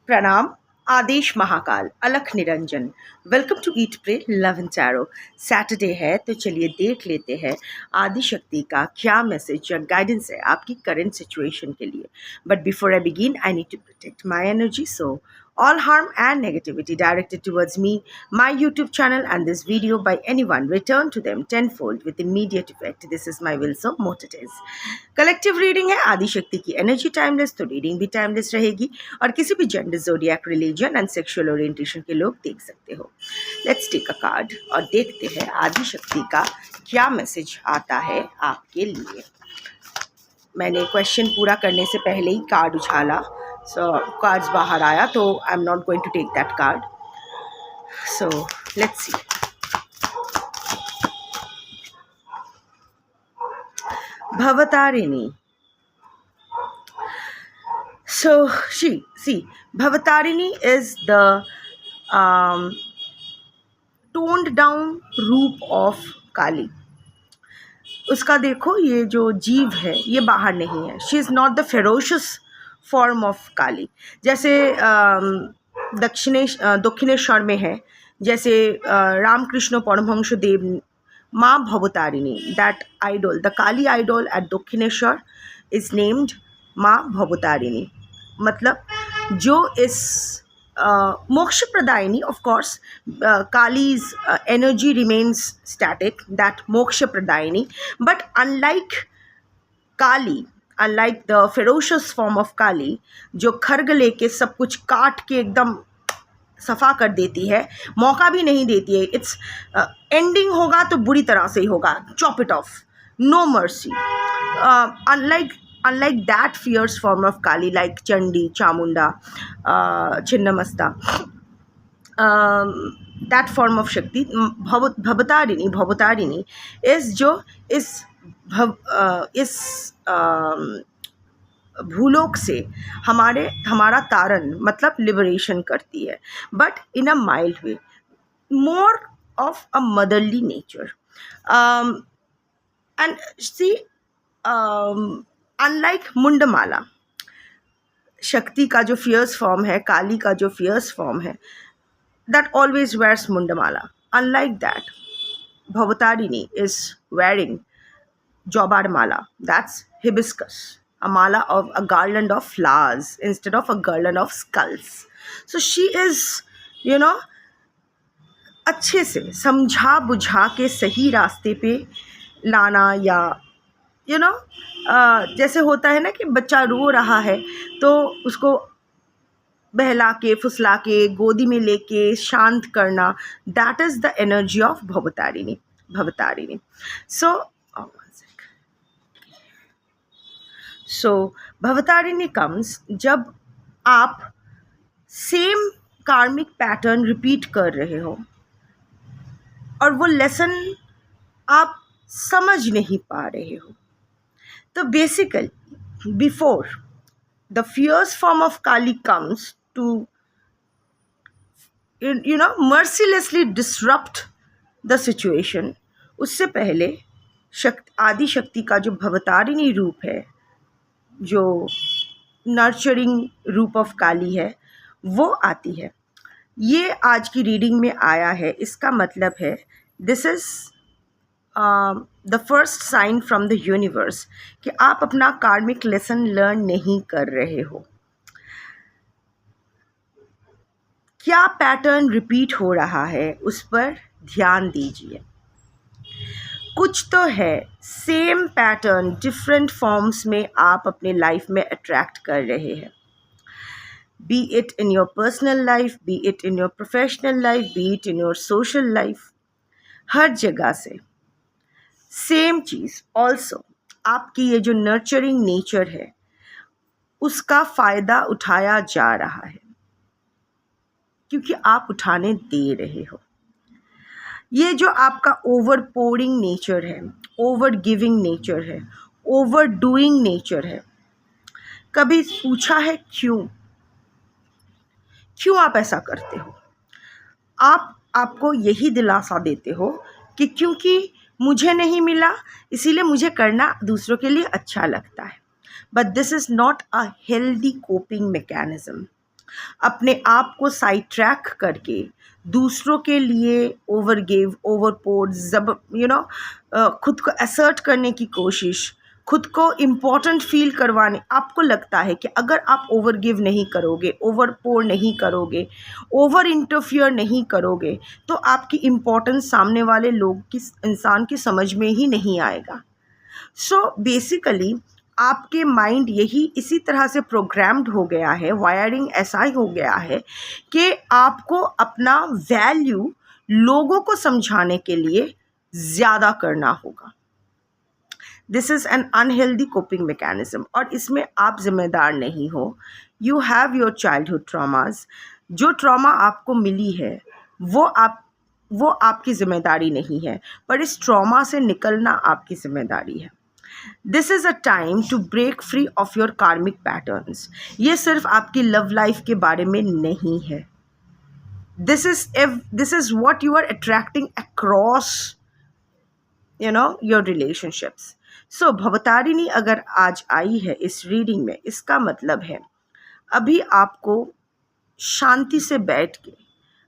प्रणाम। आदेश Mahakal, Alakh Niranjan. Welcome to eat pray love and tarot. Saturday है तो चलिए देख लेते हैं आदि शक्ति का क्या मैसेज या गाइडेंस है आपकी करंट सिचुएशन के लिए। But before I begin I need to protect my energy, so all harm and negativity directed towards me, my YouTube channel, and this video by anyone return to them tenfold with immediate effect. This is my will, so mote it is. Collective reading है आदि शक्ति की energy timeless, तो reading भी timeless रहेगी और किसी भी gender, zodiac, religion and sexual orientation के लोग देख सकते हो। लेट्स टेक अ कार्ड और देखते हैं आदि शक्ति का क्या मैसेज आता है आपके लिए। मैंने क्वेश्चन पूरा करने से पहले ही कार्ड उछाला, सो कार्ड्स बाहर आया, तो I am not going to take that card. So let's see. Bhavatarini. So Bhavatarini is the toned down रूप of काली। उसका देखो, ये जो जीव है ये बाहर नहीं है। She is not the ferocious form of Kali, जैसे दक्षिणेश्वर में है, जैसे रामकृष्ण परमहंस देव माँ Bhavatarini, that idol, the Kali idol at Dakshineswar is named माँ भवतारिणी। मतलब जो इस मोक्ष प्रदायिनी, ऑफ कोर्स काली's energy remains static, that moksha pradayini, but unlike Kali, unlike the ferocious form of Kali, जो खर्ग लेके सब कुछ काट के एकदम सफा कर देती है, मौका भी नहीं देती है, इट्स एंडिंग होगा तो बुरी तरह से ही होगा, chop it off, no mercy. Unlike that fierce form of Kali, like Chandi, Chamunda, Chinnamasta, that form of Shakti, Bhavatarini is जो इस भूलोक से हमारा तारण, मतलब लिबरेशन करती है, but in a mild way, more of a motherly nature. And see, unlike मुंडमाला, शक्ति का जो फियर्स फॉर्म है, काली का जो फियर्स फॉर्म है, दैट ऑलवेज वेयर्स मुंडमाला, unlike that Bhavatarini is wearing जौबार माला, that's hibiscus, a mala of a garland of flowers instead of a garland of skulls. So she is, अच्छे से समझा बुझा के सही रास्ते पे लाना, या जैसे होता है ना कि बच्चा रो रहा है तो उसको बहला के, फुसला के, गोदी में लेके शांत करना, that is the energy of Bhavatarini. So Bhavatarini comes जब आप सेम कार्मिक पैटर्न रिपीट कर रहे हो और वो लेसन आप समझ नहीं पा रहे हो। तो basically before the fierce form of Kali comes to mercilessly disrupt the situation, उससे पहले आदि शक्ति का जो भवतारिणी रूप है, जो नर्चरिंग रूप ऑफ काली है, वो आती है। ये आज की रीडिंग में आया है, इसका मतलब है this is the first sign from the universe कि आप अपना कार्मिक लेसन लर्न नहीं कर रहे हो। क्या पैटर्न रिपीट हो रहा है उस पर ध्यान दीजिए। कुछ तो है, सेम पैटर्न डिफरेंट फॉर्म्स में आप अपने लाइफ में अट्रैक्ट कर रहे हैं, be it in your personal life, be it in your professional life, be it in your social life, हर जगह से सेम चीज़। ऑल्सो आपकी ये जो नर्चरिंग नेचर है उसका फ़ायदा उठाया जा रहा है क्योंकि आप उठाने दे रहे हो। ये जो आपका ओवर पोरिंग नेचर है, ओवर गिविंग नेचर है, ओवर डूइंग नेचर है, कभी पूछा है क्यों आप ऐसा करते हो? आपको यही दिलासा देते हो कि क्योंकि मुझे नहीं मिला इसीलिए मुझे करना दूसरों के लिए अच्छा लगता है। But this is not a healthy coping mechanism. अपने आप को साइड ट्रैक करके दूसरों के लिए ओवर गिव, ओवर पोर्ड, जब खुद को असर्ट करने की कोशिश, खुद को इम्पोर्टेंट फील करवाने, आपको लगता है कि अगर आप ओवर गिव नहीं करोगे, ओवर पोर नहीं करोगे, ओवर इंटरफियर नहीं करोगे, तो आपकी इम्पोर्टेंस सामने वाले लोग की, इंसान की समझ में ही नहीं आएगा। सो बेसिकली आपके माइंड यही इसी तरह से प्रोग्राम्ड हो गया है, वायरिंग ऐसा ही हो गया है कि आपको अपना वैल्यू लोगों को समझाने के लिए ज़्यादा करना होगा। This is an unhealthy coping mechanism, और इसमें आप जिम्मेदार नहीं हो। You have your childhood traumas. जो ट्रॉमा आपको मिली है वो आपकी ज़िम्मेदारी नहीं है, पर इस ट्रॉमा से निकलना आपकी ज़िम्मेदारी है। This is a time to break free of your karmic patterns. ये सिर्फ आपकी लव लाइफ के बारे में नहीं है। This is what you are attracting across your relationships. So Bhavatarini अगर आज आई है इस रीडिंग में, इसका मतलब है अभी आपको शांति से बैठ के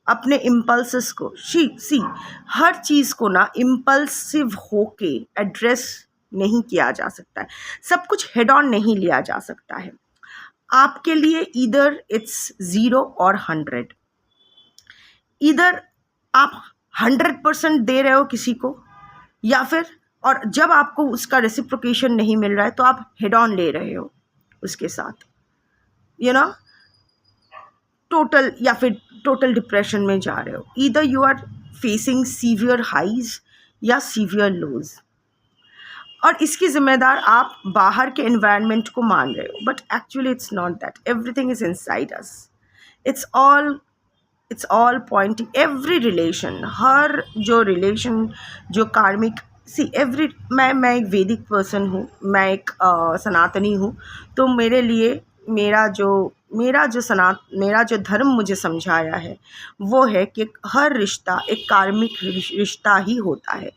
अपने इम्पल्सेस को सी हर चीज़ को ना इम्पल्सिव होके एड्रेस नहीं किया जा सकता है। सब कुछ हेड ऑन नहीं लिया जा सकता है। आपके लिए इधर इट्स 0 और 100। इधर आप 100% दे रहे हो किसी को, या फिर और जब आपको उसका रेसिप्रोकेशन नहीं मिल रहा है तो आप हेड ऑन ले रहे हो उसके साथ, टोटल, या फिर टोटल डिप्रेशन में जा रहे हो। Either you are facing severe highs या सीवियर लोज, और इसकी जिम्मेदार आप बाहर के एनवायरनमेंट को मान रहे हो, but actually it's not that. Everything is inside us. It's all pointing, every relation, हर जो रिलेशन जो कार्मिक मैं एक वैदिक पर्सन हूँ, मैं एक सनातनी हूँ, तो मेरे लिए मेरा जो धर्म मुझे समझाया है वो है कि हर रिश्ता एक कार्मिक रिश्ता ही होता है।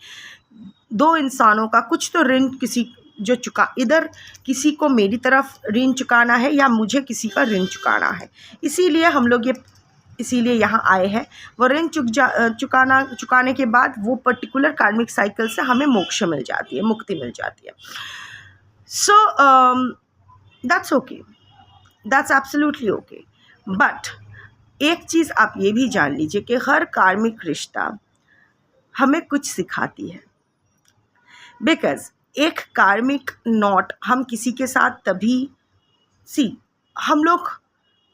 दो इंसानों का कुछ तो ऋण इधर किसी को मेरी तरफ ऋण चुकाना है या मुझे किसी का ऋण चुकाना है। इसीलिए यहाँ आए हैं। वो ऋण चुकाने के बाद वो पर्टिकुलर कार्मिक साइकिल से हमें मोक्ष मिल जाती है, मुक्ति मिल जाती है। So that's okay, that's absolutely okay. But एक चीज़ आप ये भी जान लीजिए कि हर कार्मिक रिश्ता हमें कुछ सिखाती है। बिकॉज एक कार्मिक नॉट हम किसी के साथ तभी हम लोग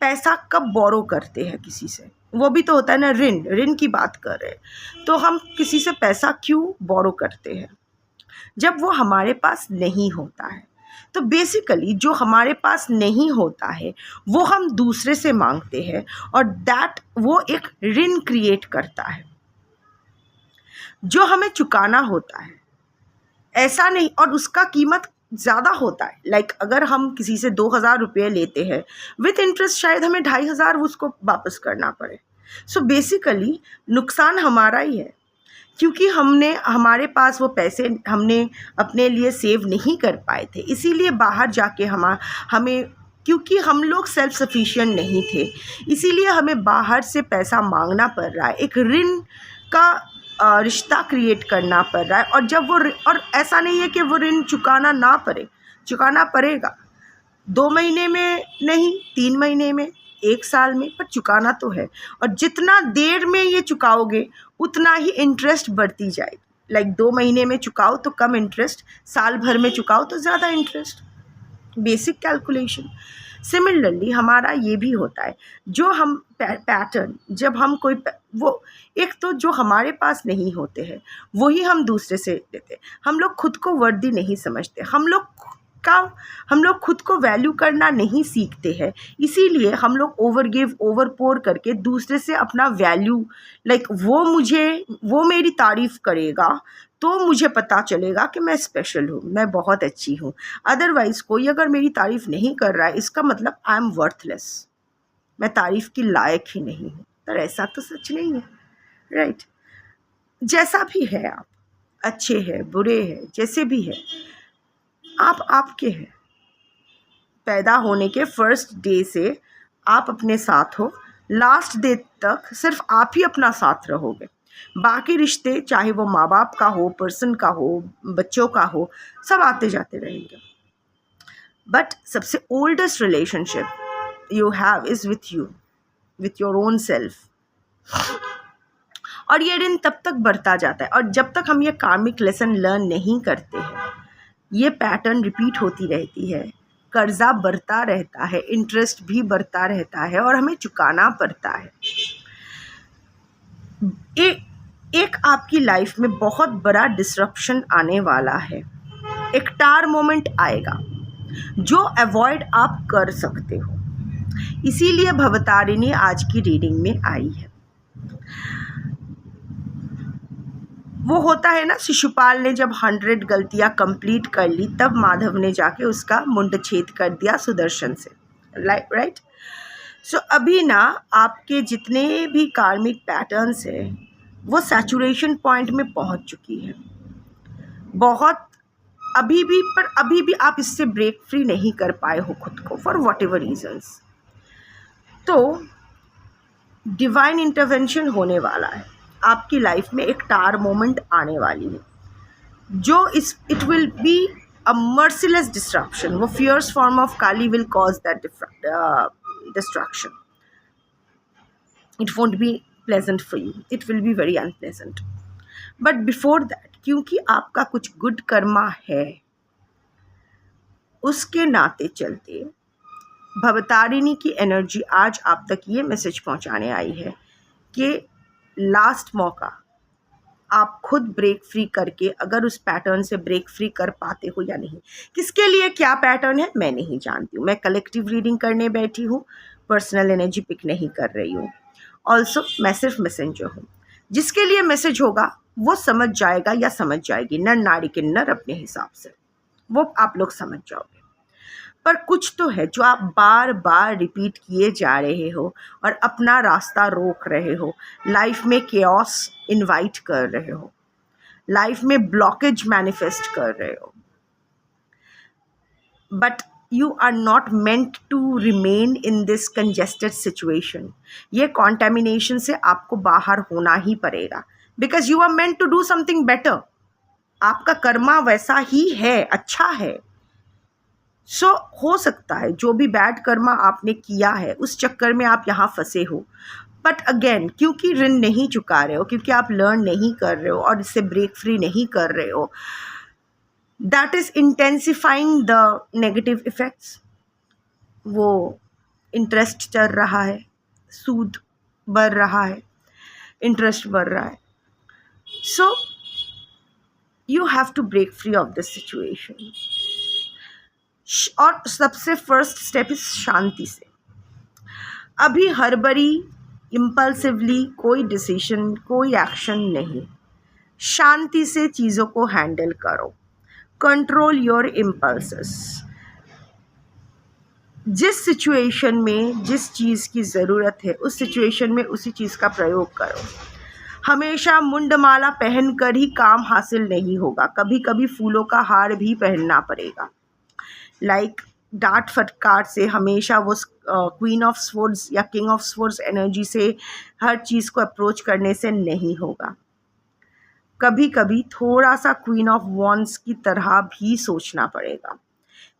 पैसा कब बोरो करते हैं किसी से, वो भी तो होता है ना, ऋण की बात कर रहे हैं, तो हम किसी से पैसा क्यों बोरो करते हैं? जब वो हमारे पास नहीं होता है। तो बेसिकली जो हमारे पास नहीं होता है वो हम दूसरे से मांगते हैं, और वो एक ऋण क्रिएट करता है जो हमें चुकाना होता है। ऐसा नहीं, और उसका कीमत ज़्यादा होता है। लाइक अगर हम किसी से 2000 रुपये लेते हैं विथ इंटरेस्ट, शायद हमें 2500 उसको वापस करना पड़े। सो बेसिकली नुकसान हमारा ही है, क्योंकि हमारे पास वो पैसे हमने अपने लिए सेव नहीं कर पाए थे। इसीलिए बाहर जाके हमें क्योंकि हम लोग सेल्फ सफिशिएंट नहीं थे, इसीलिए हमें बाहर से पैसा मांगना पड़ रहा है। एक ऋण का रिश्ता क्रिएट करना पड़ रहा है। और ऐसा नहीं है कि वो ऋण चुकाना पड़ेगा 2 महीने में नहीं, 3 महीने में, 1 साल में, पर चुकाना तो है। और जितना देर में ये चुकाओगे उतना ही इंटरेस्ट बढ़ती जाएगी। लाइक 2 महीने में चुकाओ तो कम इंटरेस्ट, साल भर में चुकाओ तो ज़्यादा इंटरेस्ट। Basic calculation. सिमिलरली हमारा ये भी होता है, जो हम पैटर्न, जब हम वो एक तो जो हमारे पास नहीं होते हैं वही हम दूसरे से लेते हैं। हम लोग खुद को वर्दी नहीं समझते, हम लोग खुद को वैल्यू करना नहीं सीखते हैं। इसीलिए हम लोग ओवर गिव, ओवर पोर करके दूसरे से अपना वैल्यू, लाइक वो मेरी तारीफ़ करेगा तो मुझे पता चलेगा कि मैं स्पेशल हूँ, मैं बहुत अच्छी हूँ। अदरवाइज़ कोई अगर मेरी तारीफ़ नहीं कर रहा है, इसका मतलब आई एम वर्थलेस, मैं तारीफ़ की लायक ही नहीं हूँ। पर ऐसा तो सच नहीं है, राइट? जैसा भी है आप, अच्छे हैं, बुरे हैं, जैसे भी है, आप आपके हैं। पैदा होने के फर्स्ट डे से आप अपने साथ हो, लास्ट डे तक सिर्फ आप ही अपना साथ रहोगे। बाकी रिश्ते, चाहे वो माँ बाप का हो, पर्सन का हो, बच्चों का हो, सब आते जाते रहेंगे। बट सबसे oldest relationship you have is with you, with your own self. और ये ऋण तब तक बढ़ता जाता है, और जब तक हम ये कार्मिक लेसन लर्न नहीं करते हैं, ये पैटर्न रिपीट होती रहती है। कर्जा बढ़ता रहता है, इंटरेस्ट भी बढ़ता रहता है, और हमें चुकाना पड़ता है। एक आपकी लाइफ में बहुत बड़ा डिसरप्शन आने वाला है। एक टार मोमेंट आएगा जो अवॉइड आप कर सकते हो। इसीलिए भवतारिणी आज की रीडिंग में आई है। वो होता है ना, शिशुपाल ने जब 100 गलतियां कंप्लीट कर ली, तब माधव ने जाके उसका मुंड छेद कर दिया सुदर्शन से, राइट। सो अभी ना आपके जितने भी कार्मिक पैटर्न्स हैं वो सैचुरेशन पॉइंट में पहुंच चुकी है बहुत। अभी भी आप इससे ब्रेक फ्री नहीं कर पाए हो खुद को, फॉर वॉट एवर रीजन्स। तो डिवाइन इंटरवेंशन होने वाला है आपकी लाइफ में। एक टार मोमेंट आने वाली है जो it will be a merciless destruction. वो fierce form of Kali will cause that destruction. It won't be pleasant for you, it will be very unpleasant. But before that, क्योंकि आपका कुछ गुड कर्मा है, उसके नाते चलते भवतारिणी की एनर्जी आज आप तक ये मैसेज पहुंचाने आई है कि लास्ट मौका, आप खुद ब्रेक फ्री करके अगर उस पैटर्न से ब्रेक फ्री कर पाते हो या नहीं। किसके लिए क्या पैटर्न है मैं नहीं जानती हूँ, मैं कलेक्टिव रीडिंग करने बैठी हूँ, पर्सनल एनर्जी पिक नहीं कर रही हूँ। ऑल्सो मैं सिर्फ मैसेंजर हूँ। जिसके लिए मैसेज होगा वो समझ जाएगा या समझ जाएगी, नर नारी के नर अपने हिसाब से, वो आप लोग समझ जाओगे। पर कुछ तो है जो आप बार बार रिपीट किए जा रहे हो और अपना रास्ता रोक रहे हो, लाइफ में केओस इनवाइट कर रहे हो, लाइफ में ब्लॉकेज मैनिफेस्ट कर रहे हो। But you are not meant to remain in this congested situation. ये कॉन्टेमिनेशन से आपको बाहर होना ही पड़ेगा, because you are meant to do something better. आपका कर्मा वैसा ही है, अच्छा है। सो हो सकता है जो भी बैड कर्मा आपने किया है उस चक्कर में आप यहाँ फंसे हो। बट अगेन, क्योंकि ऋण नहीं चुका रहे हो, क्योंकि आप लर्न नहीं कर रहे हो और इससे ब्रेक फ्री नहीं कर रहे हो, that is intensifying the negative effects. वो इंटरेस्ट चल रहा है, सूद बढ़ रहा है, इंटरेस्ट बढ़ रहा है। So you have to break free of this situation. और सबसे फर्स्ट स्टेप इज शांति से। अभी हड़बड़ी, इम्पल्सिवली कोई डिसीजन, कोई एक्शन नहीं। शांति से चीज़ों को हैंडल करो। Control your impulses. जिस सिचुएशन में जिस चीज़ की ज़रूरत है उस सिचुएशन में उसी चीज़ का प्रयोग करो। हमेशा मुंडमाला पहनकर ही काम हासिल नहीं होगा, कभी कभी फूलों का हार भी पहनना पड़ेगा। लाइक डांट फटकार से हमेशा वो क्वीन ऑफ स्वॉर्ड्स या किंग ऑफ स्वॉर्ड्स एनर्जी से हर चीज़ को अप्रोच करने से नहीं होगा। कभी कभी थोड़ा सा क्वीन ऑफ वॉन्ड्स की तरह भी सोचना पड़ेगा।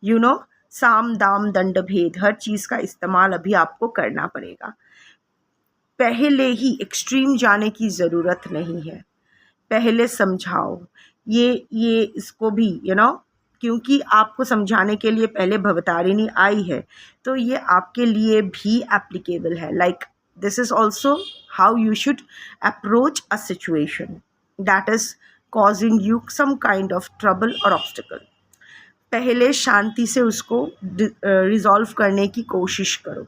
यू नो, साम दाम दंड भेद, हर चीज़ का इस्तेमाल अभी आपको करना पड़ेगा। पहले ही एक्सट्रीम जाने की ज़रूरत नहीं है, पहले समझाओ। ये इसको भी क्योंकि आपको समझाने के लिए पहले भवतारिणी आई है, तो ये आपके लिए भी एप्लीकेबल है। Like this is also how you should approach a situation that is causing you some kind of trouble और ऑब्स्टिकल। पहले शांति से उसको रिजॉल्व करने की कोशिश करो।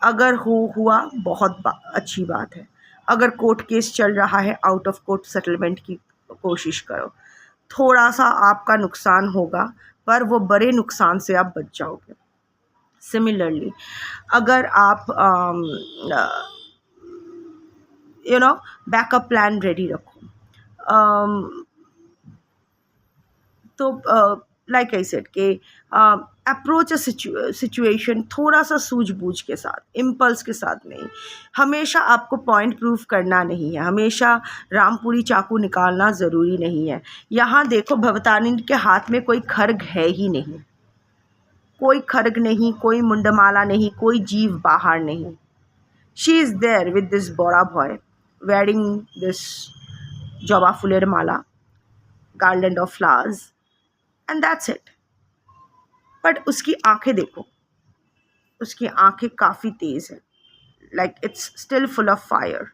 अगर हुआ बहुत अच्छी बात है। अगर कोर्ट केस चल रहा है, आउट ऑफ कोर्ट सेटलमेंट की कोशिश करो। थोड़ा सा आपका नुकसान होगा पर वो बड़े नुकसान से आप बच जाओगे। सिमिलरली अगर आप बैकअप प्लान रेडी रखो, तो लाइक आई सेड कि अप्रोच अ सिचुएशन थोड़ा सा सूझबूझ के साथ, इम्पल्स के साथ नहीं। हमेशा आपको पॉइंट प्रूफ करना नहीं है, हमेशा रामपुरी चाकू निकालना ज़रूरी नहीं है। यहाँ देखो, भवतारिणी के हाथ में कोई खड्ग है ही नहीं, कोई खड्ग नहीं, कोई मुंडमाला नहीं, कोई जीव बाहर नहीं। She is there with this बोरा बॉय wearing this जवा फुलेर माला, garland of flowers, and that's it. But उसकी आंखें देखो, उसकी आंखें काफ़ी तेज़ है, like it's still full of fire.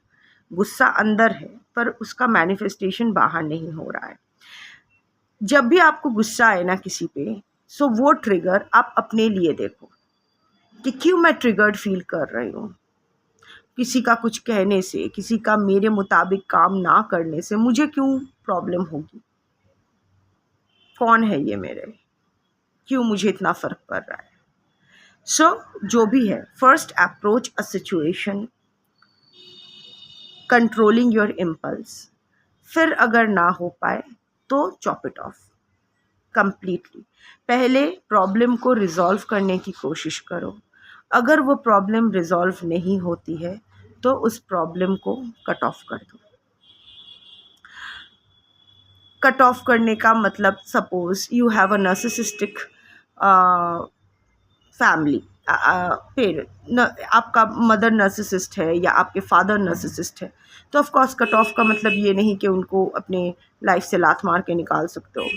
गुस्सा अंदर है पर उसका मैनिफेस्टेशन बाहर नहीं हो रहा है। जब भी आपको गुस्सा आए ना किसी पे, सो वो ट्रिगर आप अपने लिए देखो कि क्यों मैं ट्रिगर्ड फील कर रही हूँ। किसी का कुछ कहने से, किसी का मेरे मुताबिक काम ना करने से मुझे क्यों प्रॉब्लम होगी? कौन है ये मेरे? क्यों मुझे इतना फ़र्क पड़ रहा है? सो जो भी है, first approach a situation controlling your impulse. फिर अगर ना हो पाए तो चॉप इट ऑफ कंप्लीटली। पहले प्रॉब्लम को रिजॉल्व करने की कोशिश करो। अगर वो प्रॉब्लम रिजॉल्व नहीं होती है तो उस प्रॉब्लम को कट ऑफ कर दो। कट ऑफ करने का मतलब, suppose you have a narcissistic family, parent, आपका मदर नार्सिसिस्ट है या आपके फादर नार्सिसिस्ट है, तो ऑफ कोर्स कट ऑफ का मतलब ये नहीं कि उनको अपने लाइफ से लात मार के निकाल सकते हो,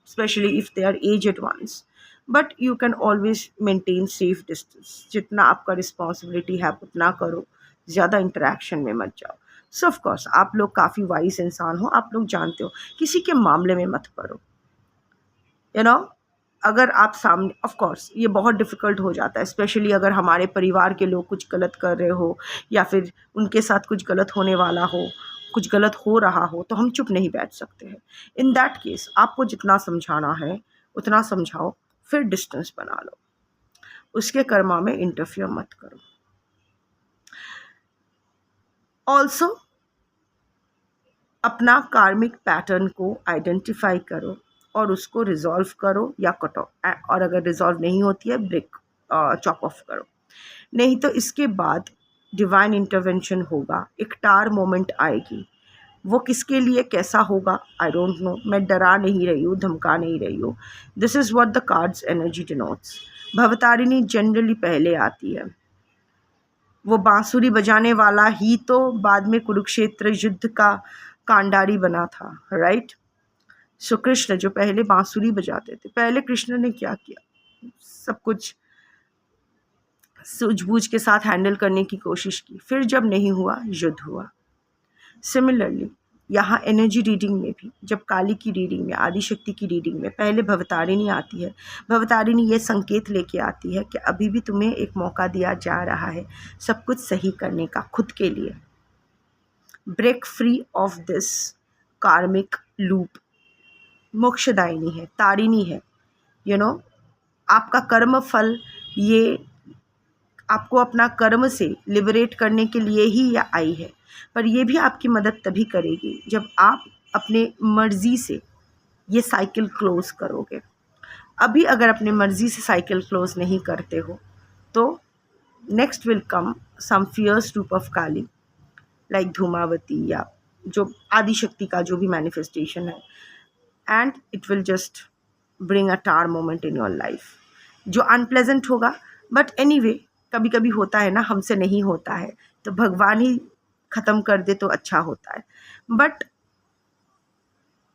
specially if they are aged ones. But you can always maintain safe distance. जितना आपका रिस्पॉन्सिबिलिटी है आप उतना करो, ज़्यादा इंटरेक्शन में मत जाओ। सो ऑफ कोर्स आप लोग काफ़ी वाइज इंसान हो, आप लोग जानते हो किसी के मामले में मत पड़ो। यू नो, अगर आप सामने, ऑफ कोर्स ये बहुत डिफ़िकल्ट हो जाता है, स्पेशली अगर हमारे परिवार के लोग कुछ गलत कर रहे हो या फिर उनके साथ कुछ गलत होने वाला हो, कुछ गलत हो रहा हो, तो हम चुप नहीं बैठ सकते हैं। इन दैट केस आपको जितना समझाना है उतना समझाओ, फिर डिस्टेंस बना लो, उसके कर्मा में इंटरफियर मत करो। ऑल्सो अपना कार्मिक पैटर्न को आइडेंटिफाई करो और उसको रिजॉल्व करो या कट ऑफ, और अगर रिजॉल्व नहीं होती है ब्रेक, चॉप ऑफ करो। नहीं तो इसके बाद डिवाइन इंटरवेंशन होगा, एक टार मोमेंट आएगी। वो किसके लिए कैसा होगा आई डोंट नो। मैं डरा नहीं रही हूँ, धमका नहीं रही हूँ। This is what the cards energy denotes. Bhavatarini generally पहले आती है। वो बांसुरी बजाने वाला ही तो बाद में कुरुक्षेत्र युद्ध का कांडारी बना था, राइट? सो कृष्ण जो पहले बांसुरी बजाते थे, पहले कृष्ण ने क्या किया? सब कुछ सूझबूझ के साथ हैंडल करने की कोशिश की, फिर जब नहीं हुआ युद्ध हुआ। सिमिलरली यहाँ एनर्जी रीडिंग में भी, जब काली की रीडिंग में, आदिशक्ति की रीडिंग में पहले भवतारिणी आती है। भवतारिणी ये संकेत लेके आती है कि अभी भी तुम्हें एक मौका दिया जा रहा है सब कुछ सही करने का खुद के लिए। ब्रेक फ्री ऑफ दिस कार्मिक लूप। मोक्षदायिनी है, तारिणी है, यू नो, आपका कर्म फल ये आपको अपना कर्म से लिबरेट करने के लिए ही यह आई है। पर यह भी आपकी मदद तभी करेगी जब आप अपने मर्ज़ी से ये साइकिल क्लोज़ करोगे। अभी अगर अपने मर्ज़ी से साइकिल क्लोज़ नहीं करते हो तो next will come some fierce रूप ऑफ काली, लाइक धूमावती या जो आदिशक्ति का जो भी मैनिफेस्टेशन है, and it will just bring a tar moment in your life जो अनप्लेजेंट होगा। बट एनीवे, कभी कभी होता है ना, हमसे नहीं होता है तो भगवान ही ख़त्म कर दे तो अच्छा होता है। बट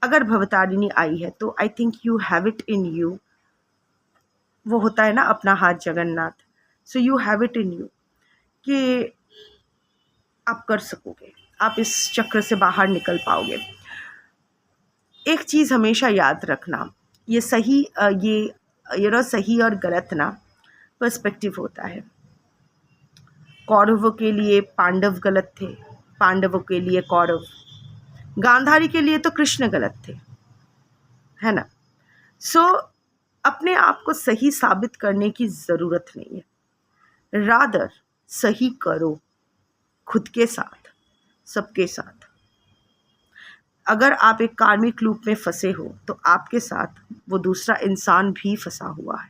अगर भवतारिणी आई है तो I think you have it in you. वो होता है ना अपना हाथ जगन्नाथ, सो you have it in you कि आप कर सकोगे, आप इस चक्र से बाहर निकल पाओगे। एक चीज़ हमेशा याद रखना, ये सही सही और गलत ना पर्सपेक्टिव होता है। कौरवों के लिए पांडव गलत थे, पांडवों के लिए कौरव, गांधारी के लिए तो कृष्ण गलत थे, है ना? सो अपने आप को सही साबित करने की ज़रूरत नहीं है, रादर सही करो खुद के साथ, सबके साथ। अगर आप एक कार्मिक लूप में फंसे हो तो आपके साथ वो दूसरा इंसान भी फंसा हुआ है।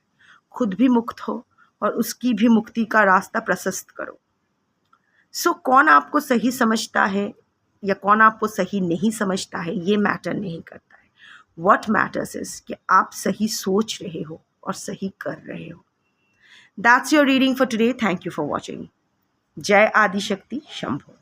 खुद भी मुक्त हो और उसकी भी मुक्ति का रास्ता प्रशस्त करो। कौन आपको सही समझता है या कौन आपको सही नहीं समझता है, ये मैटर नहीं करता है। व्हाट मैटर्स इज कि आप सही सोच रहे हो और सही कर रहे हो। That's your reading for today. Thank you for watching. जय आदिशक्ति शंभो।